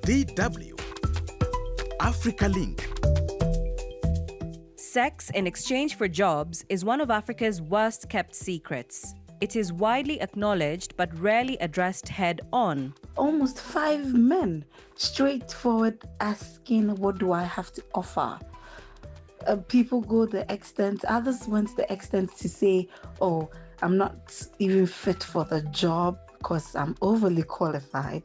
DW Africa Link. Sex in exchange for jobs is one of Africa's worst-kept secrets. It is widely acknowledged but rarely addressed head-on. Almost 5 men straightforward asking, what do I have to offer? People go the extent, others went the extent to say, oh, I'm not even fit for the job because I'm overly qualified,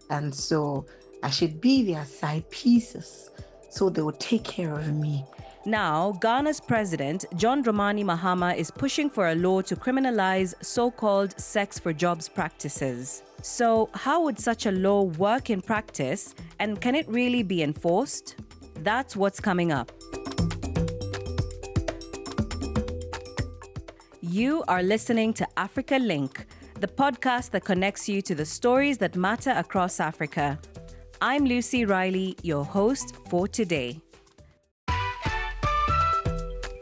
and so I should be their side pieces so they will take care of me. Now, Ghana's President John Dramani Mahama is pushing for a law to criminalize so-called sex for jobs practices. So, how would such a law work in practice, and can it really be enforced? That's what's coming up. You are listening to Africa Link, the podcast that connects you to the stories that matter across Africa. I'm Lucy Riley, your host for today.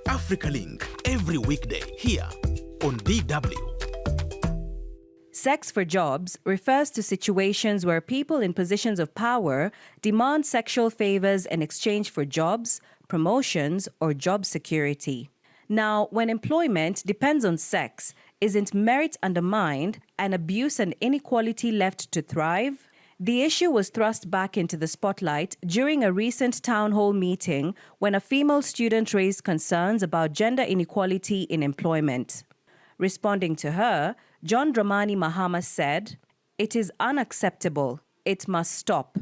Africa Link, every weekday here on DW. Sex for jobs refers to situations where people in positions of power demand sexual favors in exchange for jobs, promotions, or job security. Now, when employment depends on sex, isn't merit undermined and abuse and inequality left to thrive? The issue was thrust back into the spotlight during a recent town hall meeting when a female student raised concerns about gender inequality in employment. Responding to her, John Dramani Mahama said, "It is unacceptable. It must stop."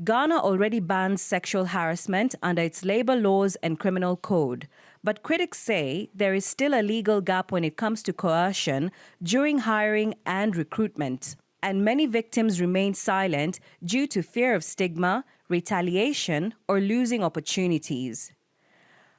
Ghana already bans sexual harassment under its labor laws and criminal code, but critics say there is still a legal gap when it comes to coercion during hiring and recruitment. And many victims remain silent due to fear of stigma, retaliation, or losing opportunities.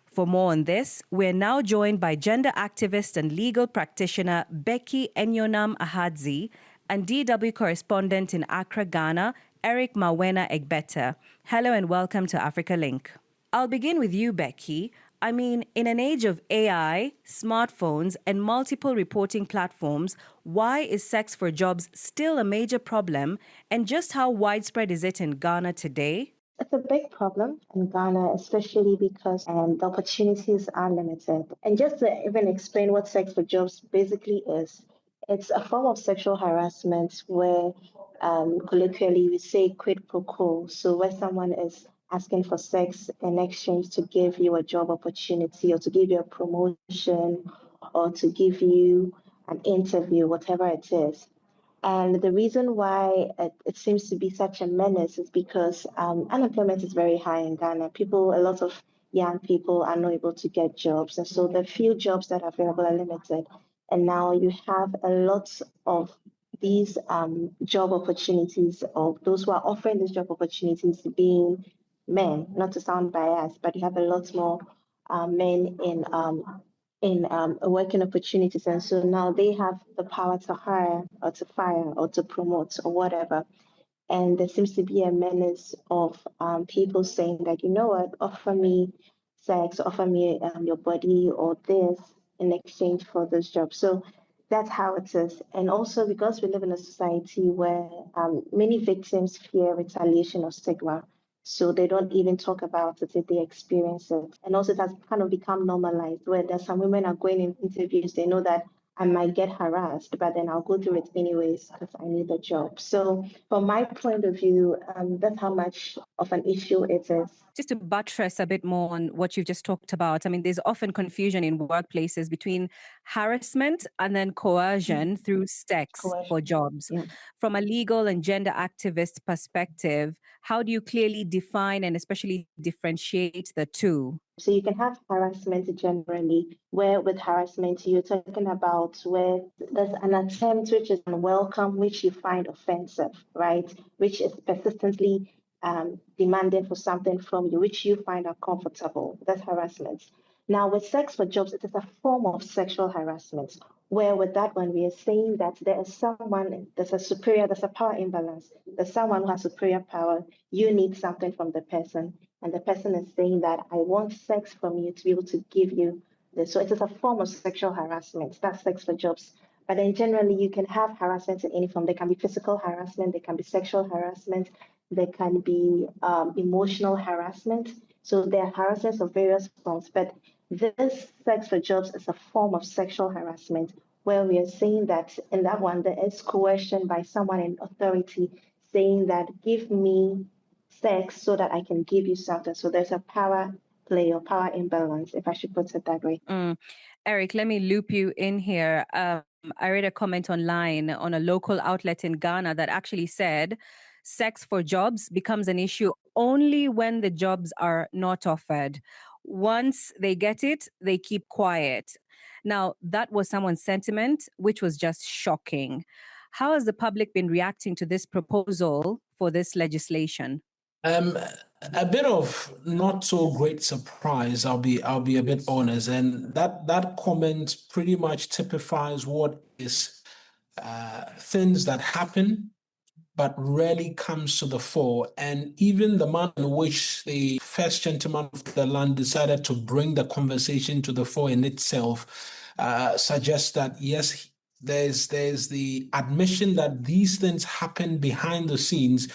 For more on this, we're now joined by gender activist and legal practitioner Becky Enyonam Ahadzi and DW correspondent in Accra, Ghana, Eric Mawena Egbeta. Hello and welcome to Africa Link. I'll begin with you, Becky. I mean, in an age of AI, smartphones, and multiple reporting platforms, why is sex for jobs still a major problem, and just how widespread is it in Ghana today? It's a big problem in Ghana, especially because the opportunities are limited. And just to even explain what sex for jobs basically is, it's a form of sexual harassment where colloquially we say quid pro quo. So where someone is asking for sex in exchange to give you a job opportunity or to give you a promotion or to give you an interview, whatever it is. And the reason why it seems to be such a menace is because unemployment is very high in Ghana. A lot of young people are not able to get jobs. And so the few jobs that are available are limited. And now you have a lot of these job opportunities, or those who are offering these job opportunities being men, not to sound biased, but you have a lot more men in working opportunities. And so now they have the power to hire or to fire or to promote or whatever. And there seems to be a menace of people saying that, you know what, offer me sex, offer me your body or this in exchange for this job. So that's how it is. And also because we live in a society where many victims fear retaliation or stigma, so they don't even talk about it if they experience it. And also it has kind of become normalized where there's some women are going in interviews, they know that I might get harassed, but then I'll go through it anyways because I need a job. So from my point of view, that's how much of an issue it is. Just to buttress a bit more on what you've just talked about, I mean, there's often confusion in workplaces between harassment and then coercion through sex for jobs. Yeah. From a legal and gender activist perspective, how do you clearly define and especially differentiate the two? So you can have harassment generally, where with harassment you're talking about where there's an attempt which is unwelcome, which you find offensive, right? Which is persistently demanding for something from you, which you find uncomfortable. That's harassment. Now, with sex for jobs, it is a form of sexual harassment, where with that one, we are saying that there's a power imbalance. There's someone who has superior power. You need something from the person. And the person is saying that I want sex from you to be able to give you this. So it is a form of sexual harassment. That's sex for jobs. But then generally, you can have harassment in any form. There can be physical harassment. There can be sexual harassment. there can be emotional harassment. So there are harassments of various forms, but this sex for jobs is a form of sexual harassment where we are saying that in that one there is coercion by someone in authority saying that give me sex so that I can give you something. So there's a power play or power imbalance, if I should put it that way. Eric, let me loop you in here. I read a comment online on a local outlet in Ghana that actually said sex for jobs becomes an issue only when the jobs are not offered. Once they get it, they keep quiet. Now, that was someone's sentiment, which was just shocking. How has the public been reacting to this proposal for this legislation? A bit of not so great surprise. I'll be a bit honest, and that comment pretty much typifies what is things that happen but rarely comes to the fore. And even the manner in which the first gentleman of the land decided to bring the conversation to the fore in itself suggests that yes, there's the admission that these things happen behind the scenes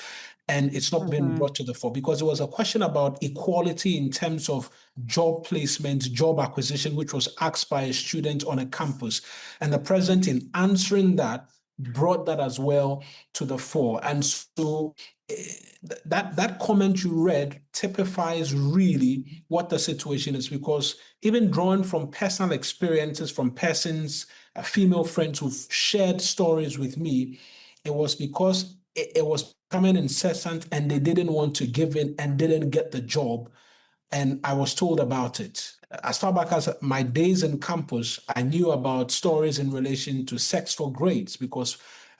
and it's not been brought to the fore because it was a question about equality in terms of job placement, job acquisition, which was asked by a student on a campus. And the president, in answering that, brought that as well to the fore. And so that comment you read typifies really what the situation is, because even drawing from personal experiences from persons, female friends who've shared stories with me, it was because it was becoming incessant and they didn't want to give in and didn't get the job. And I was told about it. As far back as my days in campus, I knew about stories in relation to sex for grades because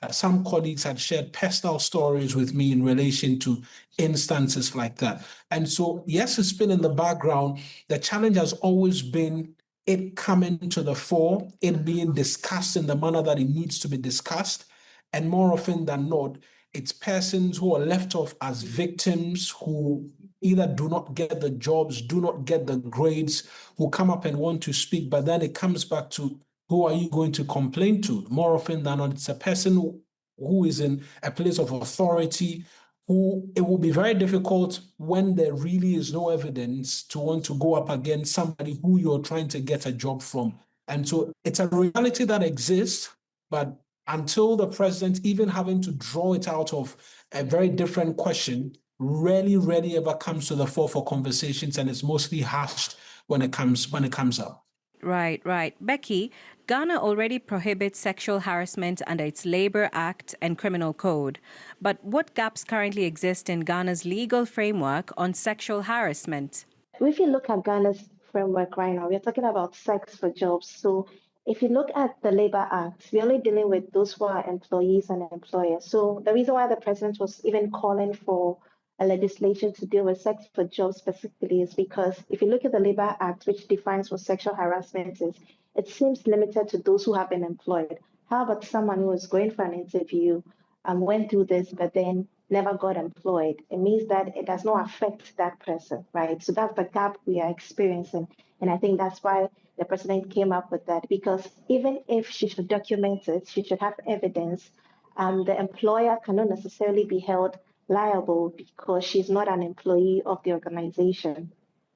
some colleagues had shared personal stories with me in relation to instances like that. And so, yes, it's been in the background. The challenge has always been it coming to the fore, it being discussed in the manner that it needs to be discussed. And more often than not, it's persons who are left off as victims who either do not get the jobs, do not get the grades, who come up and want to speak, but then it comes back to who are you going to complain to? More often than not, it's a person who is in a place of authority, who it will be very difficult when there really is no evidence to want to go up against somebody who you're trying to get a job from. And so it's a reality that exists, but until the president even having to draw it out of a very different question, rarely ever comes to the fore for conversations, and it's mostly hashed when it comes up. Right. Becky, Ghana already prohibits sexual harassment under its Labor Act and Criminal Code. But what gaps currently exist in Ghana's legal framework on sexual harassment? If you look at Ghana's framework right now, we're talking about sex for jobs. So if you look at the Labor Act, we're only dealing with those who are employees and employers. So the reason why the president was even calling for a legislation to deal with sex for jobs specifically is because if you look at the Labor Act, which defines what sexual harassment is, it seems limited to those who have been employed. How about someone who is going for an interview and went through this, but then never got employed? It means that it does not affect that person, right? So that's the gap we are experiencing. And I think that's why the president came up with that, because even if she should document it, she should have evidence. The employer cannot necessarily be held liable because she's not an employee of the organization.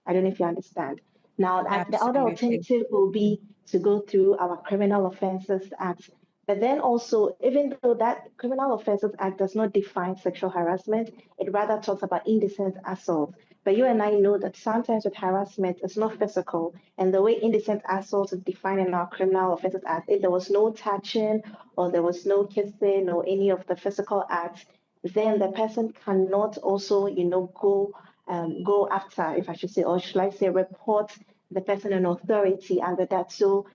I don't know if you understand. Now, the other Absolutely. alternative will be to go through our Criminal Offences Act. But then also, even though that Criminal Offences Act does not define sexual harassment, it rather talks about indecent assault. But you and I know that sometimes with harassment, it's not physical. And the way indecent assault is defined in our Criminal Offences Act, if there was no touching or there was no kissing or any of the physical acts, then the person cannot also, go after, if I should say, or should I say, report the person in authority under that. So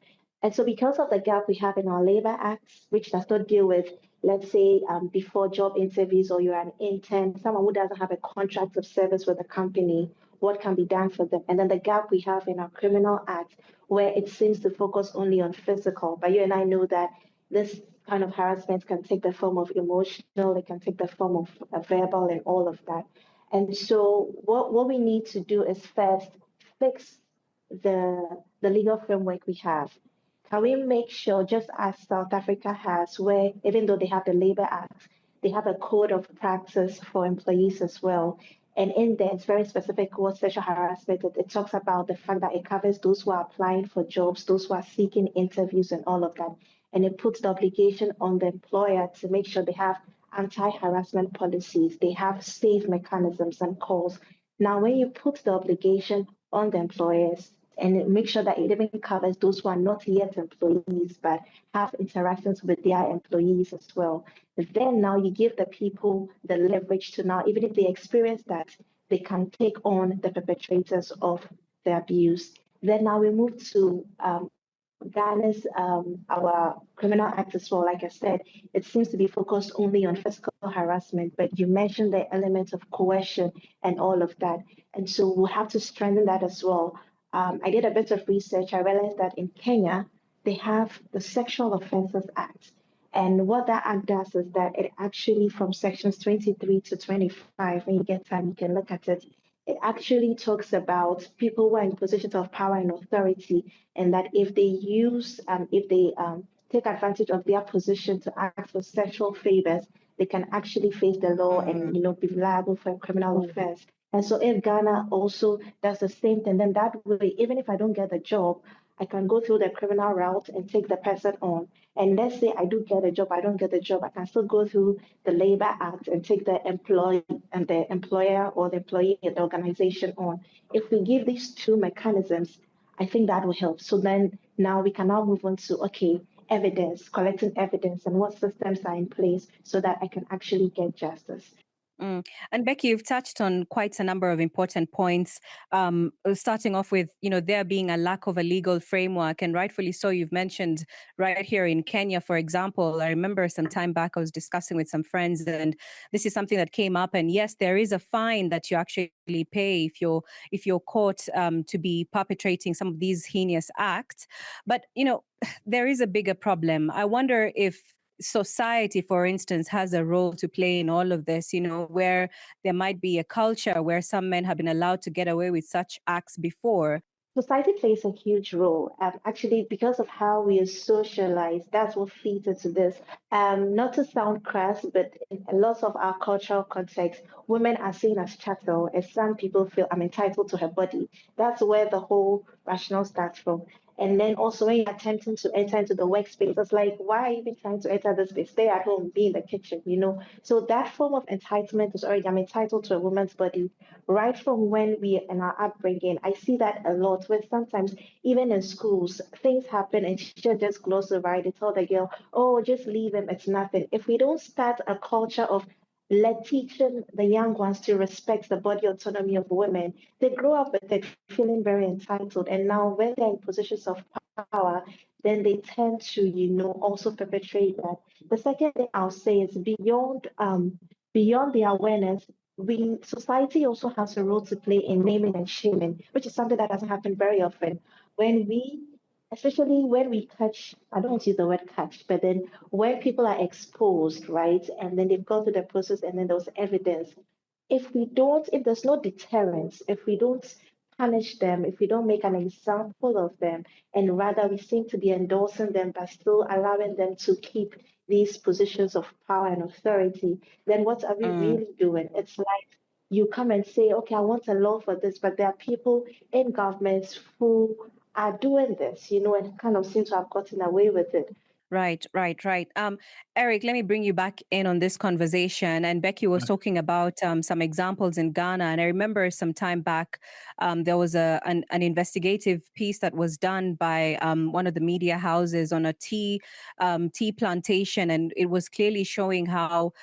because of the gap we have in our Labor Acts, which does not deal with, let's say, before job interviews or you're an intern, someone who doesn't have a contract of service with the company, what can be done for them? And then the gap we have in our Criminal Act, where it seems to focus only on physical. But you and I know that this kind of harassment can take the form of emotional, it can take the form of verbal and all of that. And so what we need to do is first fix the legal framework we have. Can we make sure, just as South Africa has, where even though they have the Labor Act, they have a code of practice for employees as well. And in there, it's very specific what sexual harassment. It talks about the fact that it covers those who are applying for jobs, those who are seeking interviews, and all of that. And it puts the obligation on the employer to make sure they have anti-harassment policies, they have safe mechanisms and calls. Now, when you put the obligation on the employers and make sure that it even covers those who are not yet employees but have interactions with their employees as well, then now you give the people the leverage to now, even if they experience that, they can take on the perpetrators of the abuse. Then now we move to Ghana's our criminal act as well. Like I said, it seems to be focused only on physical harassment, but you mentioned the elements of coercion and all of that, and so we'll have to strengthen that as well. I did a bit of research. I realized that in Kenya they have the Sexual Offences Act, and what that act does is that it actually, from sections 23 to 25, when you get time, you can look at it. It actually talks about people who are in positions of power and authority, and that if they take advantage of their position to ask for sexual favors, they can actually face the law and be liable for a criminal offense. And so if Ghana also does the same thing, then that way, even if I don't get the job, I can go through the criminal route and take the person on. And let's say I do get a job, I don't get the job, I can still go through the Labor Act and take the employee and the employer or the employee and the organization on. If we give these two mechanisms, I think that will help. So then now we can now move on to, okay, evidence, collecting evidence, and what systems are in place so that I can actually get justice. And Becky, you've touched on quite a number of important points, starting off with, there being a lack of a legal framework, and rightfully so. You've mentioned right here in Kenya, for example. I remember some time back I was discussing with some friends, and this is something that came up. And yes, there is a fine that you actually pay if you're caught to be perpetrating some of these heinous acts. But there is a bigger problem. I wonder if society, for instance, has a role to play in all of this, where there might be a culture where some men have been allowed to get away with such acts before. Society plays a huge role. Actually, because of how we are socialized, that's what feeds into this. Not to sound crass, but in a lot of our cultural context, women are seen as chattel, as some people feel I'm entitled to her body. That's where the whole rationale starts from. And then also when you're attempting to enter into the workspace, it's like, why are you even trying to enter this space? Stay at home, be in the kitchen. So that form of entitlement is already, I'm entitled to a woman's body. Right from when we in our upbringing, I see that a lot where sometimes even in schools, things happen and teachers just gloss over it. They tell the girl, oh, just leave him, it's nothing. If we don't start a culture of teaching the young ones to respect the body autonomy of women, they grow up with it feeling very entitled. And now when they're in positions of power, then they tend to, also perpetrate that. The second thing I'll say is beyond the awareness, society also has a role to play in naming and shaming, which is something that doesn't happen very often. Especially when we catch, I don't want to use the word catch, but then when people are exposed, right, and then they've gone through the process and then there's evidence. If there's no deterrence, if we don't punish them, if we don't make an example of them, and rather we seem to be endorsing them but still allowing them to keep these positions of power and authority, then what are we really doing? It's like you come and say, okay, I want a law for this, but there are people in governments who are doing this, and kind of seem to have gotten away with it. Right. Eric, let me bring you back in on this conversation. And Becky was talking about some examples in Ghana. And I remember some time back, there was an investigative piece that was done by one of the media houses on a tea plantation. And it was clearly showing how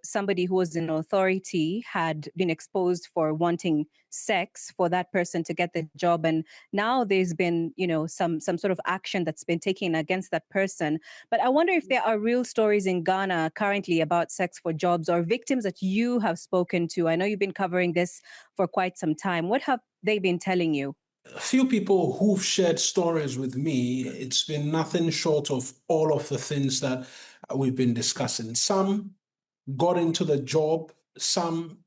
somebody who was in authority had been exposed for wanting sex for that person to get the job. And now there's been, some sort of action that's been taken against that person. But I wonder if there are real stories in Ghana currently about sex for jobs or victims that you have spoken to. I know you've been covering this for quite some time. What have they been telling you? A few people who've shared stories with me, it's been nothing short of all of the things that we've been discussing. Some got into the job, some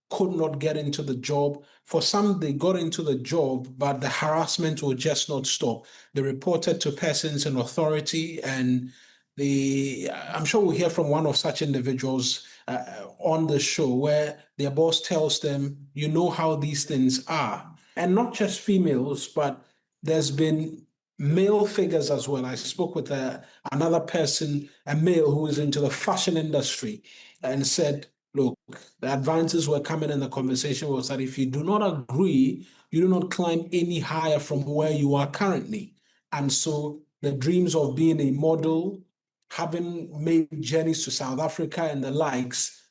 could not get into the job. For some, they got into the job, but the harassment will just not stop. They reported to persons in authority, and I'm sure we'll hear from one of such individuals on the show where their boss tells them, you know how these things are. And not just females, but there's been male figures as well. I spoke with another person, a male who is into the fashion industry, and said, look, the advances were coming in the conversation was that if you do not agree, you do not climb any higher from where you are currently. And so the dreams of being a model, having made journeys to South Africa and the likes,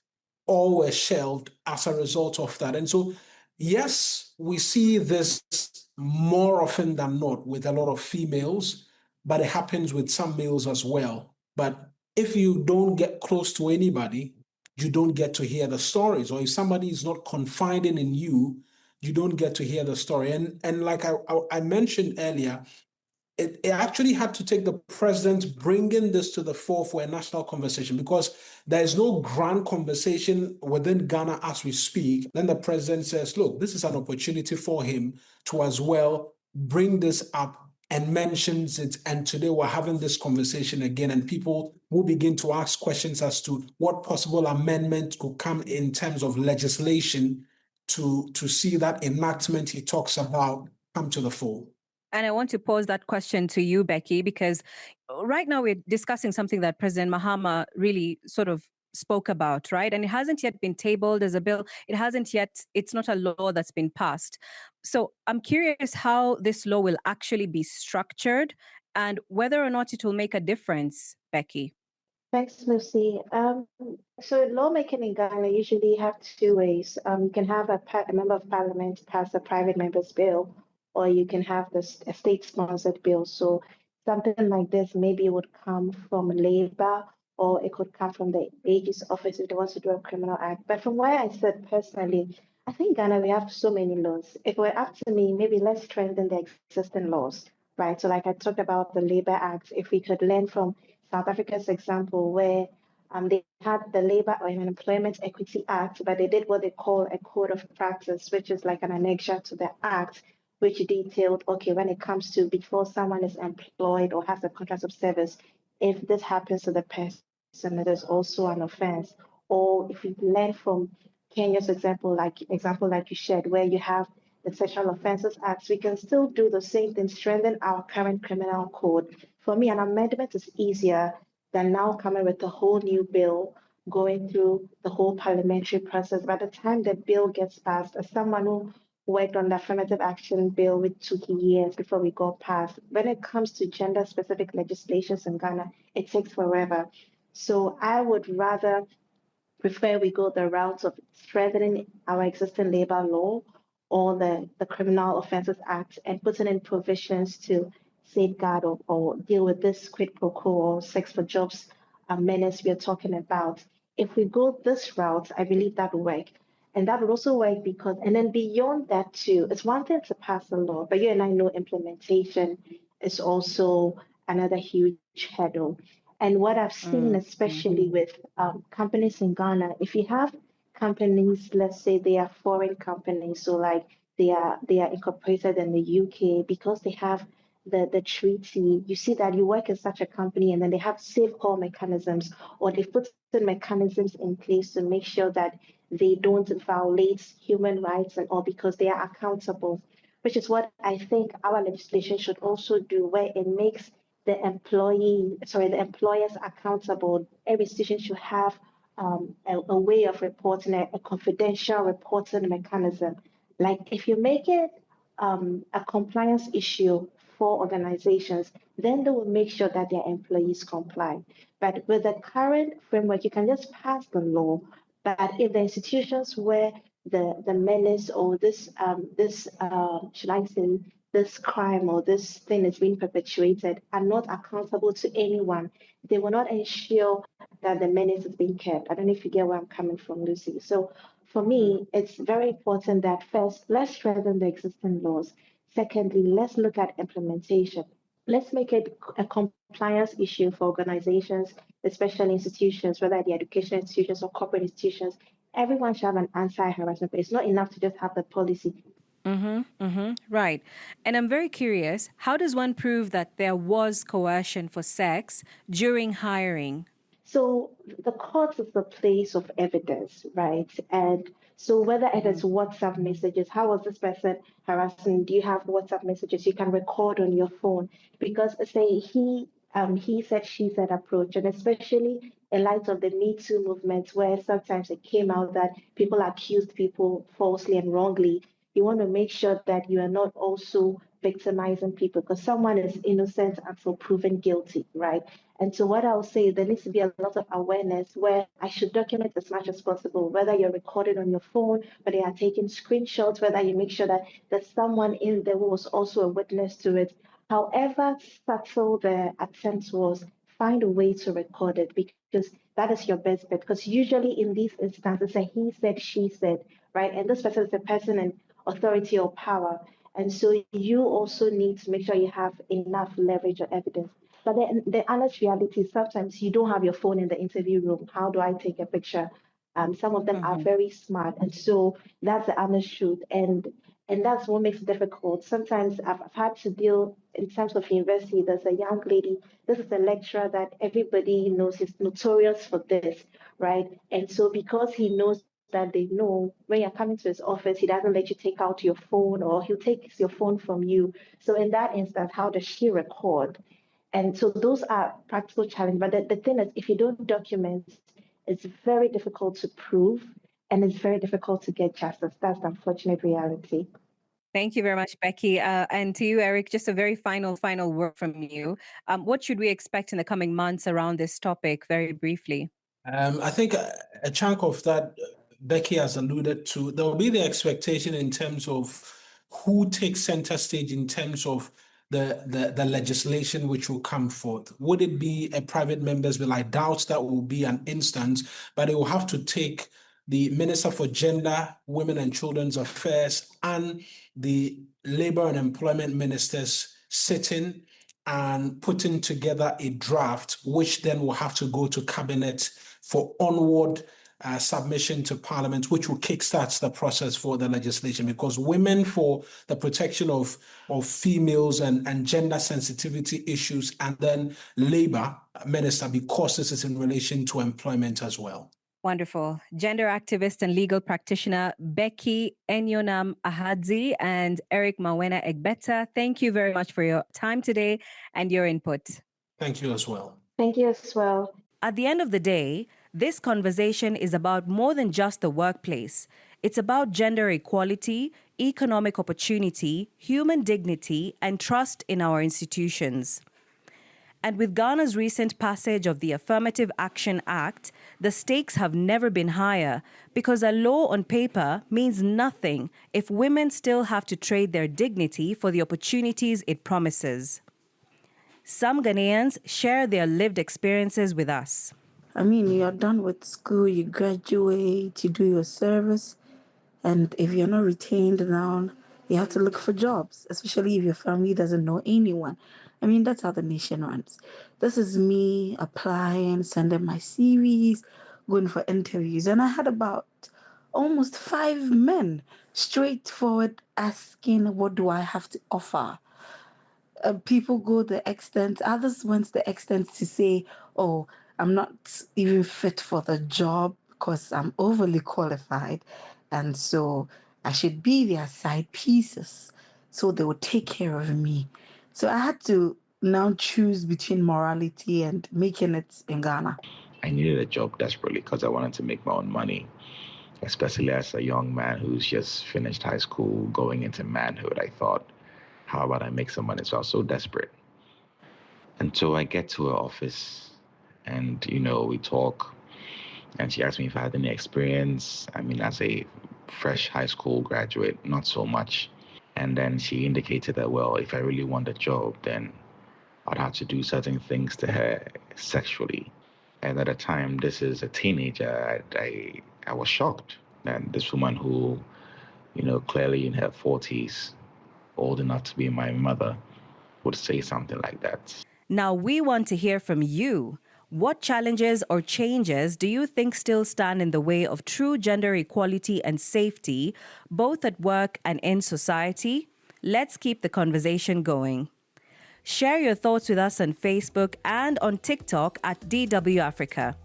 all were shelved as a result of that. And so, yes, we see this more often than not with a lot of females, but it happens with some males as well. But if you don't get close to anybody, you don't get to hear the stories. Or if somebody is not confiding in you, you don't get to hear the story. And like I mentioned earlier, it actually had to take the president bringing this to the fore for a national conversation, because there is no grand conversation within Ghana as we speak. Then the president says, look, this is an opportunity for him to as well bring this up and mentions it. And today we're having this conversation again, and people will begin to ask questions as to what possible amendment could come in terms of legislation to see that enactment he talks about come to the fore. And I want to pose that question to you, Becky, because right now we're discussing something that President Mahama really sort of spoke about, right? And it hasn't yet been tabled as a bill. It's not a law that's been passed. So I'm curious how this law will actually be structured and whether or not it will make a difference, Becky. Thanks, Lucy. So lawmaking in Ghana usually have two ways. You can have a member of parliament pass a private member's bill, or you can have a state-sponsored bill. So something like this maybe would come from Labour, or it could come from the AG's office if they want to do a criminal act. But from where I said personally, I think Ghana, we have so many laws. If it were up to me, maybe let's strengthen the existing laws, right? So like I talked about the Labour Act, if we could learn from South Africa's example, where they had the Labor or Employment Equity Act, but they did what they call a code of practice, which is like an annexure to the act, which detailed, okay, when it comes to before someone is employed or has a contract of service, if this happens to the person, it is also an offense. Or if you learn from Kenya's example like you shared, where you have the Sexual Offences Act, we can still do the same thing, strengthen our current criminal code. For me, an amendment is easier than now coming with a whole new bill, going through the whole parliamentary process. By the time the bill gets passed, as someone who worked on the affirmative action bill, which took years before we got passed, when it comes to gender-specific legislations in Ghana, it takes forever. So I would rather prefer we go the route of strengthening our existing labor law or the Criminal Offences Act and putting in provisions to safeguard or deal with this quid pro quo or sex for jobs menace we are talking about. If we go this route, I believe that will work. And that would also work because, and then beyond that too, it's one thing to pass a law, but you and I know implementation is also another huge hurdle. And what I've seen, especially with companies in Ghana, if you have companies, let's say they are foreign companies, so like they are incorporated in the UK, because they have the treaty, you see that you work in such a company and then they have safe call mechanisms, or they put mechanisms in place to make sure that they don't violate human rights and all, because they are accountable, which is what I think our legislation should also do, where it makes the employers accountable. Every institution should have a way of reporting, a confidential reporting mechanism. Like if you make it a compliance issue for organizations, then they will make sure that their employees comply. But with the current framework, you can just pass the law. But if the institutions where the menace or should I say, this crime or this thing is being perpetuated are not accountable to anyone, they will not ensure that the menace is being kept. I don't know if you get where I'm coming from, Lucy. So for me, it's very important that first, let's strengthen the existing laws. Secondly, let's look at implementation. Let's make it a compliance issue for organizations, especially institutions, whether they're educational institutions or corporate institutions. Everyone should have an anti-harassment, but it's not enough to just have the policy. Right. And I'm very curious, how does one prove that there was coercion for sex during hiring? So the court is the place of evidence, right? And so whether it is WhatsApp messages, how was this person harassing? Do you have WhatsApp messages you can record on your phone? Because say he said, she said approach, and especially in light of the Me Too movement, where sometimes it came out that people accused people falsely and wrongly, you want to make sure that you are not also victimizing people because someone is innocent until proven guilty, right? And so what I'll say, there needs to be a lot of awareness where I should document as much as possible, whether you're recording on your phone, whether you're taking screenshots, whether you make sure that there's someone in there who was also a witness to it. However subtle the attempt was, find a way to record it because that is your best bet. Because usually in these instances, a he said, she said, right? And this person is a person in authority or power. And so you also need to make sure you have enough leverage or evidence. But the honest reality is sometimes you don't have your phone in the interview room. How do I take a picture? Some of them are very smart, and so that's the honest truth. And that's what makes it difficult. Sometimes I've had to deal in terms of university. There's a young lady. This is a lecturer that everybody knows is notorious for this, right? And so because he knows that they know when you're coming to his office, he doesn't let you take out your phone or he'll take your phone from you. So in that instance, how does she record? And so those are practical challenges. But the thing is, if you don't document, it's very difficult to prove and it's very difficult to get justice. That's the unfortunate reality. Thank you very much, Becky. And to you, Eric, just a very final word from you. What should we expect in the coming months around this topic, very briefly? I think a chunk of that Becky has alluded to, there will be the expectation in terms of who takes center stage in terms of the legislation which will come forth. Would it be a private member's bill? I doubt that will be an instance, but it will have to take the Minister for Gender, Women and Children's Affairs and the Labor and Employment Ministers sitting and putting together a draft, which then will have to go to Cabinet for onward submission to Parliament, which will kickstart the process for the legislation. Because Women for the Protection of Females and Gender Sensitivity Issues, and then Labour Minister, because this is in relation to employment as well. Wonderful. Gender activist and legal practitioner Becky Enyonam Ahadzi and Eric Mawena Egbeta, thank you very much for your time today and your input. Thank you as well. Thank you as well. At the end of the day, this conversation is about more than just the workplace. It's about gender equality, economic opportunity, human dignity, and trust in our institutions. And with Ghana's recent passage of the Affirmative Action Act, the stakes have never been higher because a law on paper means nothing if women still have to trade their dignity for the opportunities it promises. Some Ghanaians share their lived experiences with us. I mean, you're done with school, you graduate, you do your service, and if you're not retained now, you have to look for jobs, especially if your family doesn't know anyone. I mean, that's how the nation runs. This is me applying, sending my CVs, going for interviews, and I had about almost 5 men straightforward asking, what do I have to offer? People go the extent, others went the extent to say, oh, I'm not even fit for the job because I'm overly qualified. And so I should be their side pieces so they would take care of me. So I had to now choose between morality and making it in Ghana. I needed a job desperately because I wanted to make my own money, especially as a young man who's just finished high school, going into manhood. I thought, how about I make some money? So I was so desperate. And so I get to her office and, we talk. And she asked me if I had any experience. I mean, as a fresh high school graduate, not so much. And then she indicated that, well, if I really want a job, then I'd have to do certain things to her sexually. And at the time, this is a teenager, I was shocked. And this woman who, clearly in her 40s, old enough to be my mother, would say something like that. Now we want to hear from you. What challenges or changes do you think still stand in the way of true gender equality and safety, both at work and in society? Let's keep the conversation going. Share your thoughts with us on Facebook and on TikTok at DW Africa.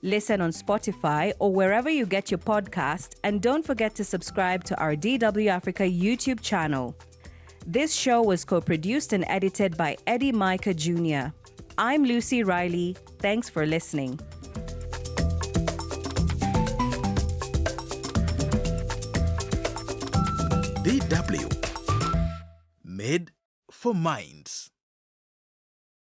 Listen on Spotify or wherever you get your podcast, and don't forget to subscribe to our DW Africa YouTube channel. This show was co-produced and edited by Eddie Micah Jr. I'm Lucy Riley. Thanks for listening. DW. Made for minds.